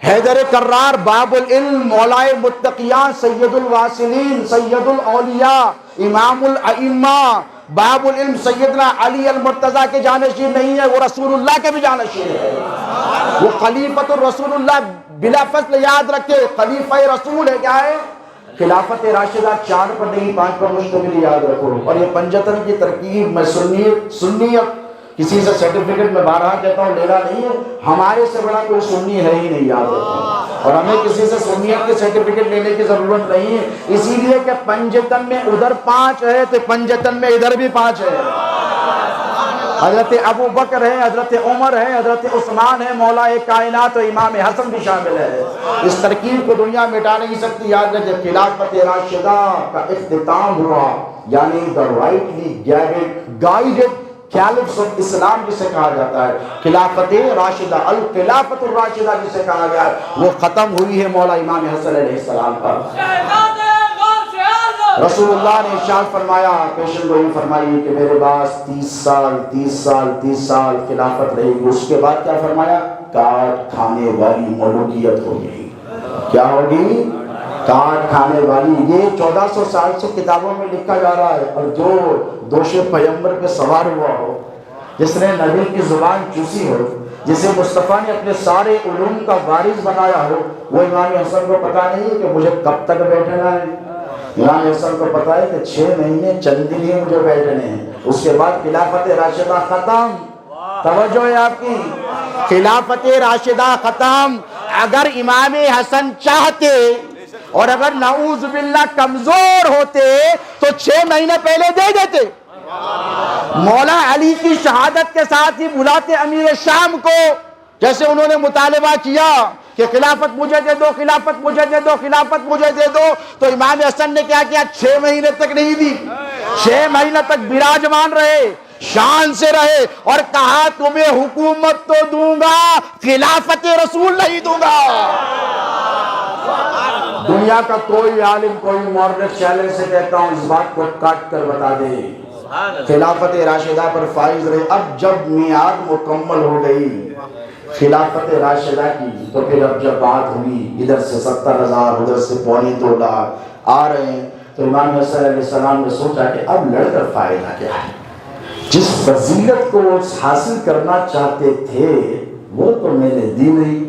حیدر کرار باب العلم، مولا متقیان، سید الواصلین، سید الاولیاء، امام الائمہ، باب العلم سیدنا علی المرتضیٰ کے جانشین نہیں ہے، وہ رسول اللہ کے بھی جانشین ہے. وہ خلیفۃ الرسول اللہ بلا فصل. یاد رکھے خلیفہ رسول ہے کیا ہے؟ خلافت راشدہ 4 پر نہیں 5 پر مشتمل. یاد رکھو. اور یہ پنجتن کی ترکیب میں سنیت کسی سے سرٹیفکیٹ میں بارہا کہتا ہوں لینا نہیں ہے. ہمارے سے بڑا کوئی سنی ہے ہی نہیں. یاد رکھو. اور ہمیں کسی سے سنیت کے سرٹیفکیٹ لینے کی ضرورت نہیں ہے، اسی لیے کہ پنجتن میں ادھر 5 ہے تو پنجتن میں ادھر بھی 5 ہے. حضرت ابو بکر ہے، حضرت عمر ہے، حضرت عثمان ہے، مولا کائنات اور امام حسن بھی شامل ہے. اس ترکیب کو دنیا مٹا نہیں سکتی. یاد رکھے خلافت راشدہ کا اختتام ہوا، یعنی the rightly guided caliphs of اسلام جسے کہا جاتا ہے، خلافت راشدہ، الخلافت الراشدہ جسے کہا گیا ہے، وہ ختم ہوئی ہے مولا امام حسن علیہ السلام پر. رسول اللہ نے ارشاد فرمایا، پیشن گوئی فرمائی کہ میرے پاس 30 سال خلافت رہے گی. اس کے بعد کیا فرمایا؟ کاٹ کھانے والی ملوکیت ہوگی. کیا ہوگی؟ کاٹ کھانے والی. یہ 1400 سال سے کتابوں میں لکھا جا رہا ہے. اور جو دوش پیغمبر پہ سوار ہوا ہو، جس نے نبی کی زبان چوسی ہو، جسے مصطفیٰ نے اپنے سارے علوم کا وارث بنایا ہو، وہ امام حسن کو پتا نہیں کہ مجھے کب تک بیٹھنا ہے. امام حسن کو پتا ہے کہ 6 مہینے چند دن ہی مجھے بیٹھنے ہیں، اس کے بعد خلافت راشدہ ختم. توجہ ہے آپ کی. خلافت راشدہ ختم. اگر امام حسن چاہتے اور اگر نعوذ باللہ کمزور ہوتے تو 6 مہینے پہلے دے دیتے. مولا علی کی شہادت کے ساتھ ہی بلاتے امیر شام کو. جیسے انہوں نے مطالبہ کیا کہ خلافت مجھے دے دو، خلافت مجھے دے دو، خلافت مجھے دے دو، تو امام حسن نے کیا کیا؟ 6 مہینے تک نہیں دی. 6 مہینے تک براجمان رہے، شان سے رہے، اور کہا تمہیں حکومت تو دوں گا، خلافت رسول نہیں دوں گا. دنیا کا کوئی عالم، کوئی مورخ چیلنج سے کہتا ہوں اس بات کو کاٹ کر بتا دے، خلافت راشدہ پر فائز رہے. اب جب میعاد مکمل ہو گئی خلافت راشدہ کی، تو پھر اب جب بات ہوئی ادھر سے 70,000 ادھر سے 2.25 لاکھ آ رہے ہیں، تو امام حسن علیہ السلام نے سوچا کہ اب لڑ کر فائدہ کیا ہے؟ جس فضیلت کو وہ حاصل کرنا چاہتے تھے وہ تو میں نے دی نہیں.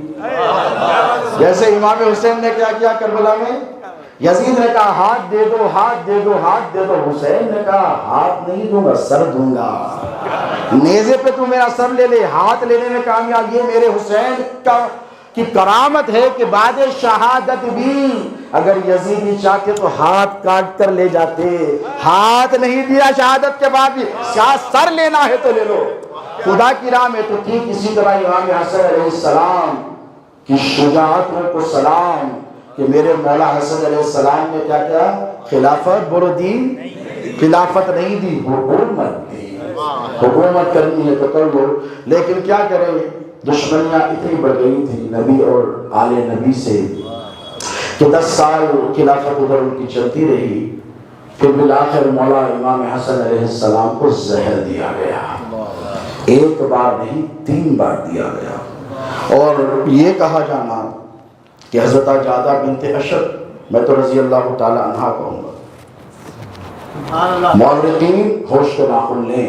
جیسے امام حسین نے کیا کیا کربلا میں؟ یزید نے کہا ہاتھ دے دو، ہاتھ دے دو، ہاتھ دے دو. حسین نے کہا ہاتھ نہیں دوں گا، سر دوں گا. نیزے پہ تو میرا سر لے لے، ہاتھ لینے میں کامیاب. یہ میرے حسین کی کرامت ہے کہ بعد شہادت بھی اگر یزیدی چاہتے تو ہاتھ کاٹ کر لے جاتے. ہاتھ نہیں دیا شہادت کے بعد بھی، سر لینا ہے تو لے لو. خدا کی راہ میں تو ٹھیک اسی طرح امام حسن علیہ السلام کی شجاعتوں کو سلام کہ میرے مولا حسن علیہ السلام نے کیا کیا؟ خلافت بولو دین، خلافت نہیں دی، حکومت دی. حکومت کرنی ہے تو کر لو. لیکن کیا کریں، دشمنیاں اتنی بڑھ گئی تھی نبی اور آل نبی سے کہ 10 سال خلافت ادھر ان کی چلتی رہی. پھر بالآخر مولا امام حسن علیہ السلام کو زہر دیا گیا. 1 بار نہیں 3 بار دیا گیا. اور یہ کہا جانا کہ حضرت جعدہ بنت اشد، میں تو رضی اللہ تعالی عنہ کہوں گا، مورخین ہوش کے ناخن لیں.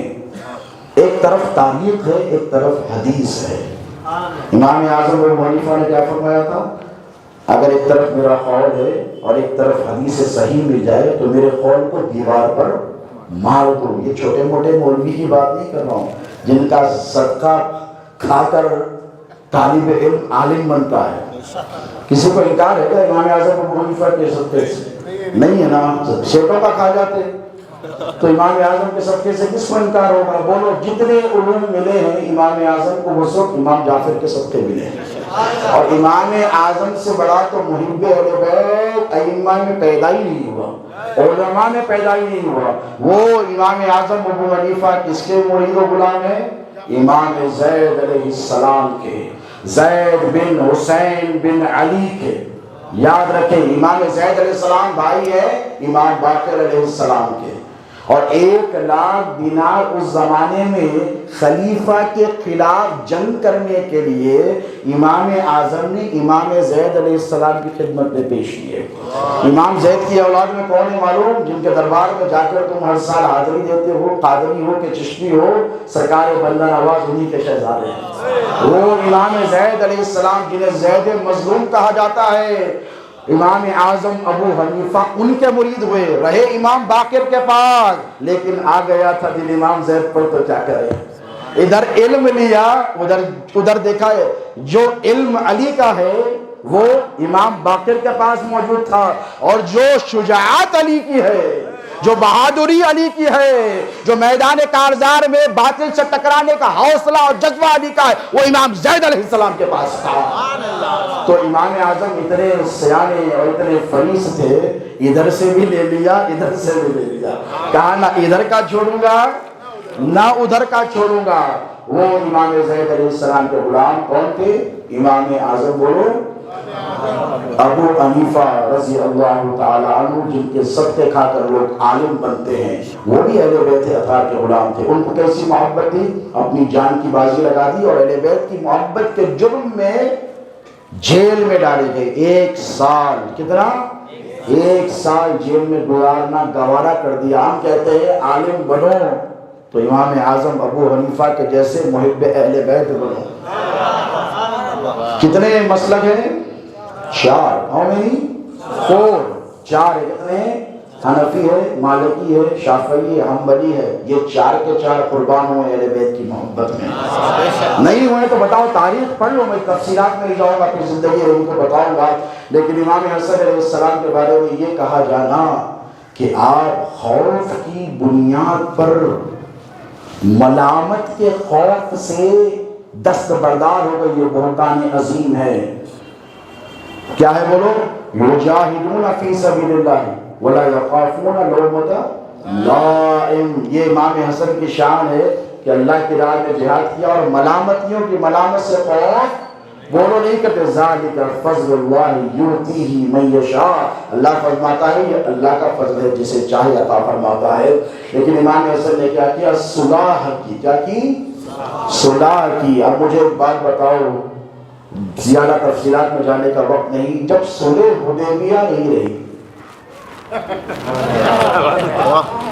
ایک طرف تاریخ ہے، ایک طرف حدیث ہے. امام اعظم ابو حنیفہ نے کیا فرمایا تھا؟ اگر ایک طرف میرا قول ہے اور ایک طرف حدیث صحیح مل جائے تو میرے قول کو دیوار پر مار دو. یہ چھوٹے موٹے مولوی کی بات نہیں کر رہا ہوں جن کا صدقہ کھا کر طالب علم عالم بنتا ہے. کسی کو انکار ہے کہ امام اعظم ابو حنیفہ کے صدقے سے؟ نہیں ہے نا. شیخوں کا کھا جاتے تو امام اعظم کے صدقے سے کس کو انکار ہوگا؟ بولو جتنے علوم ملے ہیں امام اعظم کو وہ سب امام جعفر کے صدقے ملے ہیں. اور امام اعظم سے بڑا تو محب اہل بیت ائمہ میں پیدا ہی نہیں ہوا، علماء میں پیدا ہی نہیں ہوا. وہ امام اعظم ابو حنیفہ کس کے مرید و غلام ہیں؟ امام زید علیہ السلام کے، زید بن حسین بن علی کے. یاد رکھیں امام زید علیہ السلام بھائی ہے امام باقر علیہ السلام کے. اور 1,00,000 دینار اس زمانے میں خلیفہ کے خلاف جنگ کرنے کے لیے امام اعظم نے امام زید علیہ السلام کی خدمت میں پیش کیے. امام زید کی اولاد میں کون ہے معلوم؟ جن کے دربار میں جا کر تم ہر سال حاضری دیتے ہو، قادری ہو کہ چشتی ہو، سرکار بندہ نواز انہی کے شہزادے ہیں. وہ امام زید علیہ السلام جنہیں زید مظلوم کہا جاتا ہے، امام اعظم ابو حنیفہ ان کے مرید ہوئے. رہے امام باقر کے پاس لیکن آ گیا تھا دل امام زید پر، تو کیا کرے؟ ادھر علم لیا، ادھر دیکھا ہے جو علم علی کا ہے وہ امام باقر کے پاس موجود تھا، اور جو شجاعت علی کی ہے، جو بہادری علی کی ہے، جو میدان کارزار میں باطل سے ٹکرانے کا حوصلہ اور جذبہ علی کا ہے، وہ امام زید علیہ السلام کے پاس تھا. تو امام اعظم اتنے سیانے اور اتنے فریس تھے، ادھر سے بھی لے لیا ادھر سے بھی لے لیا. کہا نہ ادھر کا چھوڑوں گا نہ ادھر کا چھوڑوں گا. وہ امام زید علیہ السلام کے غلام کون تھے؟ امام اعظم بولو ابو حنیفہ رضی اللہ تعالی عنہ، جن کے صدقے کھا کر لوگ عالم بنتے ہیں. وہ بھی اہل بیت اطہار کے غلام تھے. ان کو کیسی محبت تھی؟ اپنی جان کی بازی لگا دی اور اہل بیت کی محبت کے جرم میں جیل میں ڈالے گئے. 1 سال. کتنا؟ 1 سال جیل میں گزارنا گوارا کر دیا. ہم کہتے ہیں عالم بنو تو امام اعظم ابو حنیفہ کے جیسے محب اہل بیت بنو. کتنے مسلک ہیں؟ 4. How many? 4. 4 ہے. کتنے ہیں؟ حنفی ہے، مالکی ہے، شافعی ہے، حنبلی ہے، یہ چار کے چار قربان ہوئے اہل بیت کی محبت میں۔ نہیں ہوئے تو بتاؤ، تاریخ پڑھ لو، میں تفصیلات میں نہیں جاؤں گا، اپنی زندگی رہی تو بتاؤں گا۔ لیکن امام حسن علیہ السلام کے بارے میں یہ کہا جانا کہ آپ خوف کی بنیاد پر ملامت کے خوف سے دستبردار ہو گئے، یہ بہتان عظیم ہے۔ کیا ہے بولو؟ یجاہدون فی سبیل اللہ ولا یخافون لومۃ لائم۔ یہ امام حسن کی شان ہے کہ اللہ کی راہ میں جہاد کیا اور ملامتیوں کی ملامت سے خوف بولو نہیں کرتے۔ ذالک فضل اللہ یؤتیہ من یشاء، اللہ فرماتا ہے یہ اللہ کا فضل ہے، جسے چاہے عطا فرماتا ہے۔ لیکن امام حسن نے کیا کیا؟ صلح کی۔ کیا کی؟ صلح کی۔ اب مجھے ایک بات بتاؤ، زیادہ تفصیلات میں جانے کا وقت نہیں، جب صلح حدیبیہ نہیں رہی،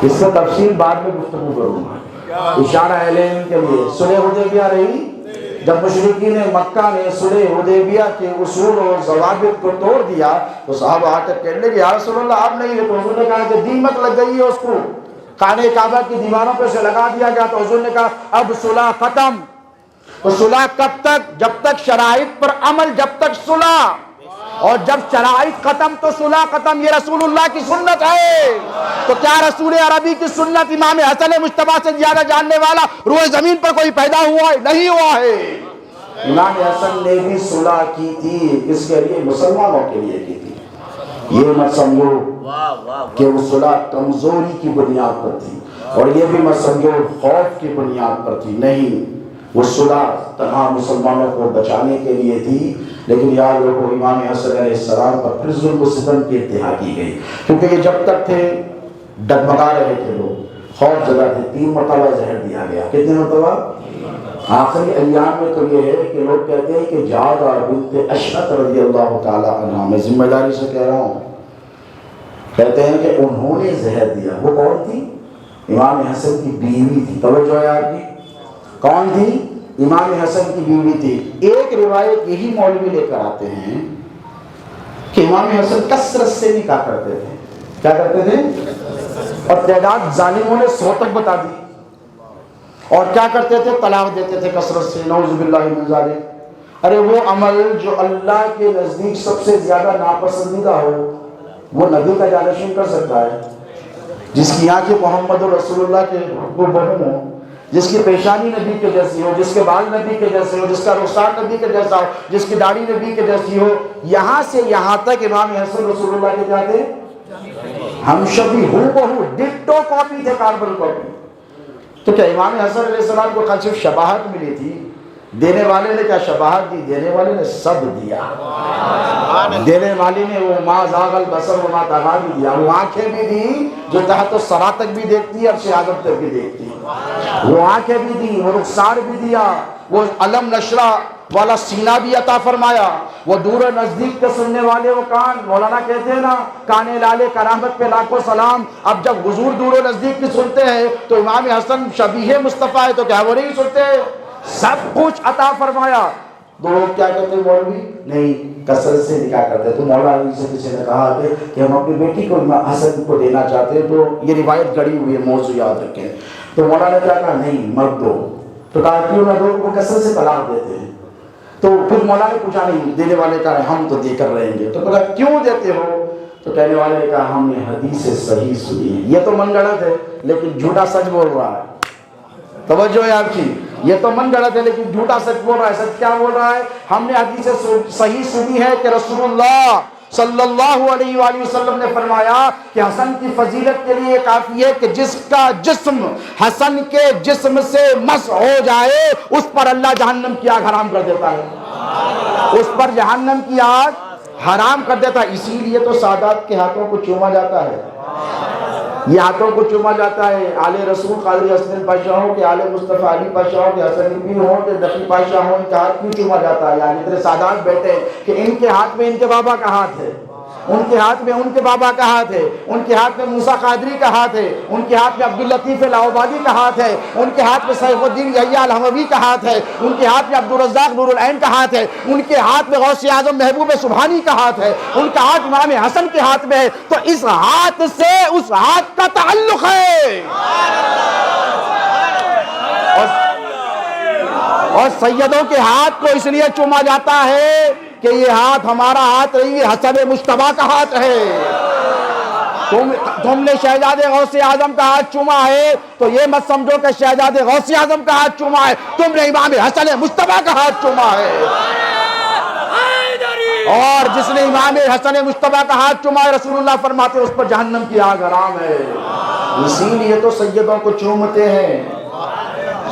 اس سے تفصیل بعد میں گفتگو کروں گا، اشارہ اہل علم کے لیے، صلح حدیبیہ رہی جب مشرکین مکہ نے صلح حدیبیہ کے اصول اور ضوابط کو توڑ دیا تو صحابہ آ کر کہنے لگے یا رسول اللہ آپ نہیں ہے، تو حضور نے کہا کہ دیمک لگ گئی ہے اس کو، خانہ کعبہ کی دیواروں پہ سے لگا دیا گیا، تو حضور نے کہا اب صلح ختم۔ تو صلح کب تک؟ جب تک شرائط پر عمل، جب تک صلح، اور جب شرائط ختم تو صلح ختم۔ یہ رسول اللہ کی سنت ہے۔ تو کیا رسول عربی کی سنت امام حسن مجتبیٰ سے زیادہ جاننے والا روئے زمین پر کوئی پیدا ہوا ہے؟ نہیں ہوا ہے۔ امام حسن نے بھی صلح کی تھی، کس کے لیے؟ مسلمانوں کے لیے کی تھی۔ یہ مت سمجھو کہ وہ صلح کمزوری کی بنیاد پر تھی، اور یہ بھی مت سمجھو خوف کی بنیاد پر تھی، نہیں، وہ صلح تمام مسلمانوں کو بچانے کے لیے تھی۔ لیکن یاد رکھو امام حسن علیہ السلام پر پھر ظلم و ستم کی انتہا کی گئی، کیونکہ یہ جب تک تھے ڈگمگا رہے تھے لوگ، خوف زدہ تھے، 3 مرتبہ زہر دیا گیا۔ کتنے مرتبہ؟ آخری ایام میں تو یہ ہے کہ لوگ کہتے ہیں کہ جعدہ بنت اشعث رضی اللہ تعالی عنہ، میں ذمہ داری سے کہہ رہا ہوں، کہتے ہیں کہ انہوں نے زہر دیا۔ وہ کون تھی؟ امام حسن کی بیوی تھی۔ توجہ ہے آپ کی؟ کون تھی؟ امام حسن کی بیوی تھی۔ ایک روایت یہی مولوی لے کر آتے ہیں کہ امام حسن کثرت سے نکاح کرتے تھے۔ کیا کرتے تھے؟ اور تعداد ظالموں نے 100 تک بتا دی۔ اور کیا کرتے تھے؟ طلاق دیتے تھے کثرت سے، نعوذ باللہ من ذالک۔ ارے وہ عمل جو اللہ کے نزدیک سب سے زیادہ ناپسندیدہ ہو، وہ نبی کا جانشین کر سکتا ہے؟ جس کی آنکھیں محمد رسول اللہ کے بہن ہو، جس کی پیشانی نبی کے جیسی ہو، جس کے بال نبی کے جیسے ہو، جس کا رخسار نبی کے جیسا ہو، جس کی داڑھی نبی کے جیسی ہو، یہاں سے یہاں تک امام حسن رسول اللہ کے کیا تھے؟ ہم شبیہ، ہو بہو، ڈٹو کاپی تھے، کاربن کاپی۔ تو کیا امام حسن علیہ السلام کو صرف شباہت ملی تھی؟ دینے والے نے کیا شباہت دی؟ دینے والے نے سب دیا۔ دینے والی نے وہ ما زاغ البصر وما طغیٰ بھی دیا، وہ آنکھیں بھی دی جو تحت الثری تک بھی دیکھتی ہے، عرش اعظم تک بھی دیکھتی ہے، وہ آنکھیں بھی دی، وہ رخسار بھی دیا، وہ علم نشرہ والا سینہ بھی عطا فرمایا، وہ دور و نزدیک کے سننے والے وہ کان، مولانا کہتے ہیں نا کان لالے کرامت پہ لاکھوں سلام۔ اب جب حضور دور و نزدیک کی سنتے ہیں تو امام حسن شبیہ مصطفیٰ ہے، تو کیا وہ نہیں سنتے؟ سب کچھ عطا فرمایا۔ دو لوگ کیا کہتے ہیں مولوی؟ نہیں، کثرت سے نکاح کرتے۔ تو مولانا علی سے کسی نے کہا کہ ہم اپنی بیٹی کو حسن کو دینا چاہتے ہیں، تو یہ روایت گڑی ہوئی ہے، موضوع یاد رکھیں۔ تو مولانا نے کیا کہا؟ نہیں مت دو۔ تو کہا کیوں نہ دو؟ وہ کثرت سے طلاق دیتے ہیں۔ تو پھر مولانا نے پوچھا، نہیں، دینے والے کہا ہم تو دے کر رہیں گے۔ تو کہا کیوں دیتے ہو؟ تو کہنے والے نے کہا ہم نے حدیث صحیح سنی ہے۔ یہ تو من گڑت ہے لیکن جھوٹا سچ بول رہا ہے۔ توجہ ہے آپ کی؟ یہ تو من گڑت ہے لیکن جھوٹا سچ بول رہا ہے۔ سچ کیا بول رہا ہے؟ ہم نے حدیث صحیح سنی ہے کہ رسول اللہ صلی اللہ علیہ وآلہ وسلم نے فرمایا کہ حسن کی فضیلت کے لیے کافی ہے کہ جس کا جسم حسن کے جسم سے مس ہو جائے اس پر اللہ جہنم کی آگ حرام کر دیتا ہے، اس پر جہنم کی آگ حرام کر دیتا ہے۔ اسی لیے تو سادات کے ہاتھوں کو چوما جاتا ہے، یہ ہاتھوں کو چوما جاتا ہے۔ آل رسول قادری حسن پاشا ہوں کہ آل مصطفیٰ علی پاشا ہوں کہ حسن پیر ہوں کہ نقی پاشا ہوں، ان کا ہاتھ کیوں چوما جاتا ہے؟ یعنی اتنے سادات بیٹھے کہ ان کے ہاتھ میں ان کے بابا کا ہاتھ ہے، ان کے ہاتھ میں ان کے بابا کا ہاتھ ہے، ان کے ہاتھ میں موسیٰ قادری کا ہاتھ ہے، ان کے ہاتھ میں عبداللطیف العوبادی کا ہاتھ ہے، ان کے ہاتھ میں سیف الدین یحییٰ الحموی کا ہاتھ ہے، ان کے ہاتھ میں عبدالرزاق نور العین کا ہاتھ ہے، ان کے ہاتھ میں غوث اعظم محبوب سبحانی کا ہاتھ ہے، ان کا ہاتھ امام حسن کے ہاتھ میں ہے، تو اس ہاتھ سے اس ہاتھ کا تعلق ہے۔ اور سیدوں کے ہاتھ کو اس لیے چوما جاتا ہے کہ یہ ہاتھ ہمارا ہاتھ نہیں، یہ حسن مجتبیٰ کا ہاتھ ہے۔ تم نے شہزادے غوث اعظم کا ہاتھ چوما ہے تو یہ مت سمجھو کہ شہزادے غوث اعظم کا ہاتھ چوما ہے، تم نے امام حسن مجتبیٰ کا ہاتھ چوما ہے۔ اور جس نے امام حسن مجتبیٰ کا ہاتھ چوما ہے، رسول اللہ فرماتے ہیں اس پر جہنم کی آگ حرام ہے۔ اسی لیے تو سیدوں کو چومتے ہیں۔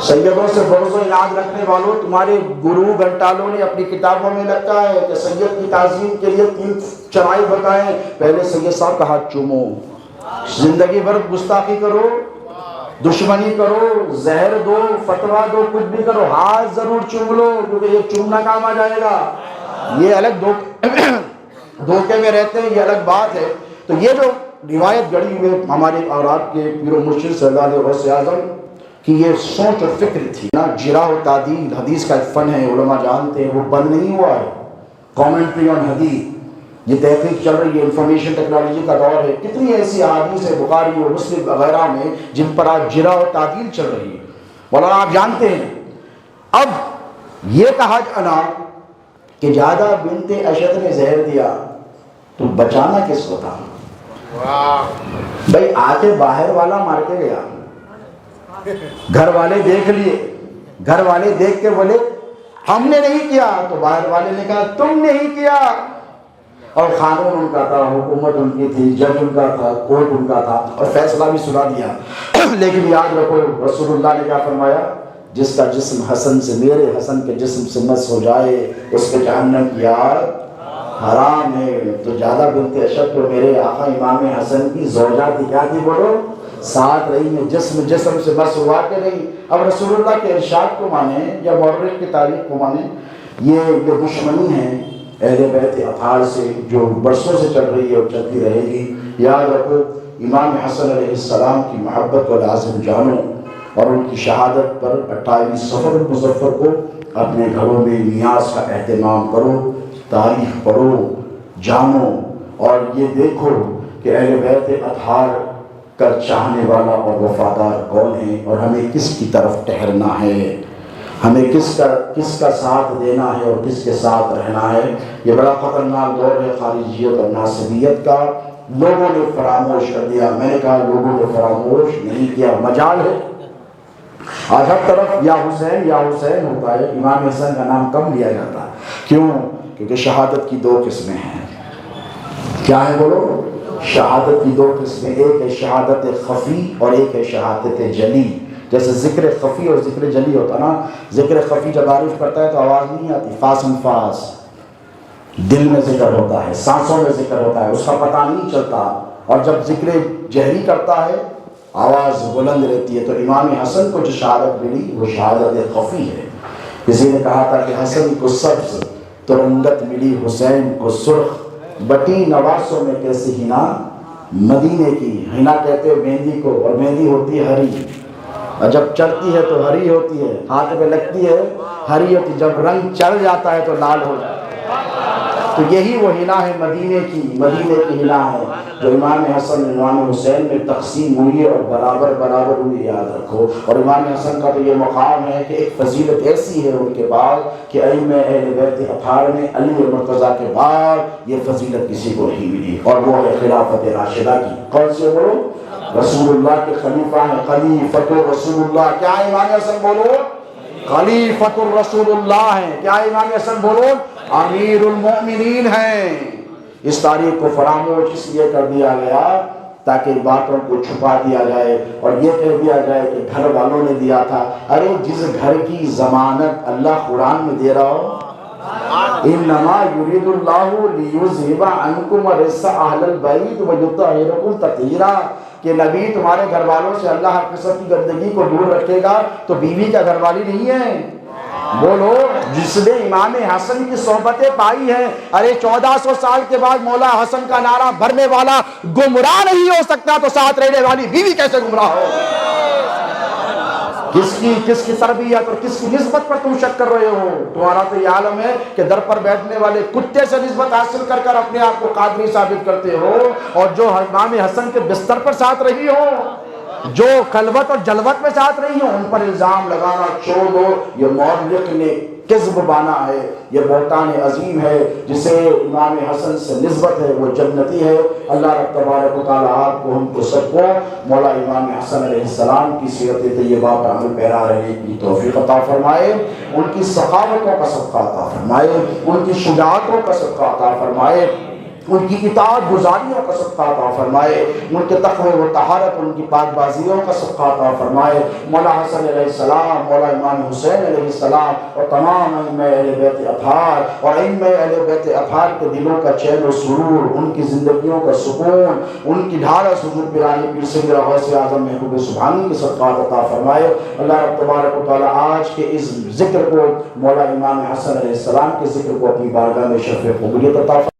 سیدوں سے بغض و عناد رکھنے والوں، تمہارے گرو گھنٹالوں نے اپنی کتابوں میں لکھا ہے کہ سید کی تعظیم کے لیے 3 شرائط بتائیں۔ پہلے سید صاحب کا ہاتھ چومو، زندگی بھر گستاخی کرو، دشمنی کرو، زہر دو، فتویٰ دو، کچھ بھی کرو، ہاتھ ضرور چوم لو، کیونکہ یہ چومنا کام آ جائے گا۔ یہ الگ دھوکے میں رہتے ہیں، یہ الگ بات ہے۔ تو یہ جو روایت گڑی ہوئے ہمارے اور آپ کے پیر و مرشد سردار غوث اعظم کہ یہ سوچ اور فکر تھی نا، جرح و تعدیل حدیث کا ایک فن ہے، علماء جانتے ہیں، وہ بند نہیں ہوا ہے۔ کامنٹری آن حدیث، یہ تحقیق چل رہی ہے، انفارمیشن ٹیکنالوجی کا دور ہے، کتنی ایسی احادیث ہے بخاری اور مسلم وغیرہ میں جن پر آج جرح و تعدیل چل رہی ہے، مولانا آپ جانتے ہیں۔ اب یہ کہا جانا کہ جادہ بنت اشد نے زہر دیا تو بچانا کس کو تھا؟ بھائی آ کے باہر والا مار کے گیا، گھر والے دیکھ لیے، گھر والے دیکھ کے بولے ہم نے نہیں کیا، تو باہر والے نے کہا تم نے ہی کیا، اور قانون ان کا تھا، حکومت ان کی تھی، جج ان کا تھا، کورٹ ان کا تھا، اور فیصلہ بھی سنا دیا۔ لیکن یاد رکھو رسول اللہ نے کیا فرمایا؟ جس کا جسم حسن سے، میرے حسن کے جسم سے مس ہو جائے اس کے جہنم کی آگ حرام ہے۔ تو جادہ بنت اشد تو میرے آقا امام حسن کی زوجہ تھی، کیا تھی بولو؟ ساتھ رہی میں، جسم سے بس ہوا کے رہی۔ اب رسول اللہ کے ارشاد کو مانیں یا مورخ کی تاریخ کو مانیں، یہ دشمنی ہے اہل بیت اطہار سے جو برسوں سے چل رہی ہے اور چلتی رہے گی۔ یاد رکھو امام حسن علیہ السلام کی محبت کو لازم جانو، اور ان کی شہادت پر 28 صفر المظفر کو اپنے گھروں میں نیاز کا اہتمام کرو، تاریخ پڑھو، جانو، اور یہ دیکھو کہ اہل بیت اطہار کا چاہنے والا اور وفادار کون ہے، اور ہمیں کس کی طرف ٹہرنا ہے، ہمیں کس کا ساتھ دینا ہے اور کس کے ساتھ رہنا ہے۔ یہ بڑا خطرناک دور ہے خارجیت اور ناصبیت کا، لوگوں نے فراموش کر دیا۔ میں نے کہا لوگوں نے فراموش نہیں کیا، مجال ہے۔ آج ہر طرف یا حسین ہوتا ہے، امام حسن کا نام کم لیا جاتا ہے۔ کیوں؟ کیونکہ شہادت کی 2 قسمیں ہیں۔ کیا ہے بولو؟ شہادت کی 2 قسمیں، ایک ہے شہادت خفی اور ایک ہے شہادت جلی۔ جیسے ذکر خفی اور ذکر جلی ہوتا نا، ذکر خفی جب عارف کرتا ہے تو آواز نہیں آتی، فاس دل میں ذکر ہوتا ہے، سانسوں میں ذکر ہوتا ہے، اس کا پتہ نہیں چلتا، اور جب ذکر جہری کرتا ہے آواز بلند رہتی ہے۔ تو امام حسن کو جو شہادت ملی وہ شہادت خفی ہے۔ کسی نے کہا تھا کہ حسن کو سبز تو رنگت ملی، حسین کو سرخ، بٹی نواسوں میں کیسی ہنا مدینے کی۔ ہنا کہتے ہیں مہندی کو، اور مہندی ہوتی ہے ہری، اور جب چڑھتی ہے تو ہری ہوتی ہے، ہاتھ پہ لگتی ہے ہری ہوتی، جب رنگ چڑھ جاتا ہے تو لال ہو جاتا ہے۔ تو یہی وہ ہنا ہے مدینے کی ہنا ہے جو امام حسن امام حسین میں تقسیم ہوئی ہے اور برابر ہوئی، یاد رکھو۔ اور امام حسن کا تو یہ مقام ہے کہ ایک فضیلت ایسی ہے ان کے بعد کہ ائمہ اہل بیت اطہار میں علی مرتضیٰ کے بعد یہ فضیلت کسی کو نہیں ملی، اور وہ ہے خلافت راشدہ کی۔ کون سے بولو؟ رسول اللہ کے خلیفہ ہیں، خلیفۃ الرسول اللہ۔ کیا امام حسن بولو؟ خلیفۃ الرسول اللہ ہیں۔ کیا امام حسن بولو؟ امیر المؤمنین ہیں۔ اس تاریخ کو فراموش اس لیے کر دیا گیا تاکہ باتوں کو چھپا دیا جائے اور یہ کہہ دیا جائے کہ گھر والوں نے دیا تھا۔ ارے جس گھر کی ضمانت اللہ قرآن میں دے رہا ہو، انما یرید اللہ لیذھب عنکم الرجس اہل البیت ویطہرکم تطہیرا، کہ نبی تمہارے گھر والوں سے اللہ ہر قسم کی گندگی کو دور رکھے گا، تو بیوی کا گھر والی نہیں ہے، بولو جس نے امام حسن کی صحبتیں پائی ہیں. ارے 1400 سال کے بعد مولا حسن کا نعرہ بھرنے والا گمراہ نہیں ہو سکتا تو ساتھ رہنے والی بیوی کیسے گمراہ ہو؟ کس کی تربیت اور کس کی نسبت پر تم شک کر رہے ہو؟ تمہارا تو یہ عالم ہے کہ در پر بیٹھنے والے کتے سے نسبت حاصل کر کر اپنے آپ کو قادری ثابت کرتے ہو، اور جو امام حسن کے بستر پر ساتھ رہی ہو، جو خلوت اور جلوت میں ساتھ رہی ہو، ان پر الزام لگانا چھوڑ دو. یہ مورخ نے کذب بانا ہے، یہ بہتان عظیم ہے. جسے امام حسن سے نسبت ہے وہ جنتی ہے. اللہ رب تبارک و تعالیٰ آپ کو ہم کو سب کو مولا امام حسن علیہ السلام کی سیرت طیبہ پر عمل پیرا رہنے کی توفیق عطا فرمائے. ان کی سخاوتوں کا صدقہ عطا فرمائے، ان کی شجاعتوں کا صدقہ عطا فرمائے، ان کی اطاعت گزاریوں کا صدقہ عطا فرمائے، ان کے تقوی و طہارت، ان کی پاک بازیوں کا صدقہ عطا فرمائے. مولا حسن علیہ السلام، مولا امام حسین علیہ السلام اور تمام ائمہ اہل بیت اطہار اور ائمہ اہل بیت اطہار کے دلوں کا چین و سرور، ان کی زندگیوں کا سکون، ان کی ڈھارس حضور پیرانی پیر سنگر غوث اعظم محبوب سبحانی کے صدقات عطا فرمائے. اللہ رب تبارک و تعالیٰ آج کے اس ذکر کو، مولا امام حسن علیہ السلام کے ذکر کو اپنی بارگاہ میں شرف قبولیت عطا فرمائے.